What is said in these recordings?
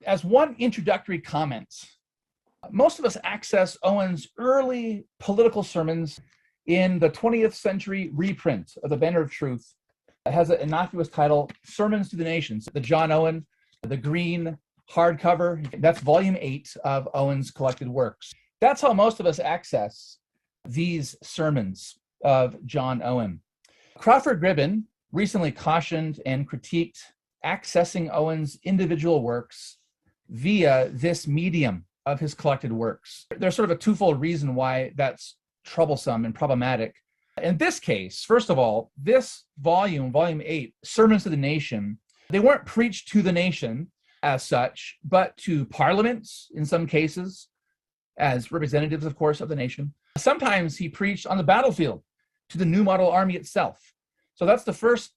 As one introductory comment, most of us access Owen's early political sermons in the 20th century reprint of the Banner of Truth. It has an innocuous title, Sermons to the Nations. The John Owen, the green hardcover, that's volume 8 of Owen's collected works. That's how most of us access these sermons of John Owen. Crawford Gribben recently cautioned and critiqued accessing Owen's individual works via this medium of his collected works. There's sort of a twofold reason why that's troublesome and problematic. In this case, first of all, this volume 8, Sermons to the Nation, they weren't preached to the nation as such, but to parliaments in some cases, as representatives, of course, of the nation. Sometimes he preached on the battlefield to the New Model Army itself. So that's the first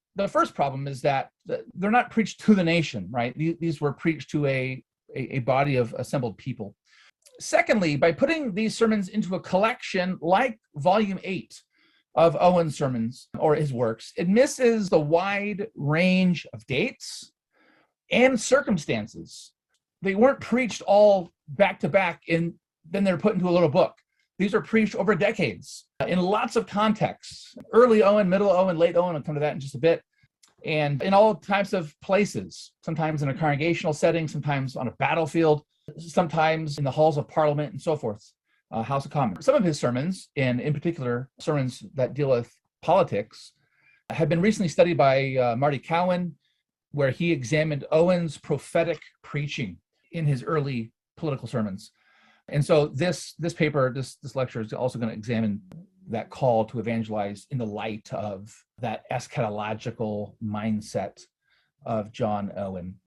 problem, is that they're not preached to the nation, right? These were preached to a body of assembled people. Secondly, by putting these sermons into a collection like volume 8 of Owen's sermons or his works, it misses the wide range of dates and circumstances. They weren't preached all back to back and then they're put into a little book. These are preached over decades in lots of contexts. Early Owen, middle Owen, late Owen, I'll come to that in just a bit. And in all types of places, sometimes in a congregational setting, sometimes on a battlefield, sometimes in the halls of Parliament and so forth, House of Commons. Some of his sermons, and in particular sermons that deal with politics, have been recently studied by Marty Cowan, where he examined Owen's prophetic preaching in his early political sermons. And so this paper, this lecture is also going to examine that call to evangelize in the light of that eschatological mindset of John Owen.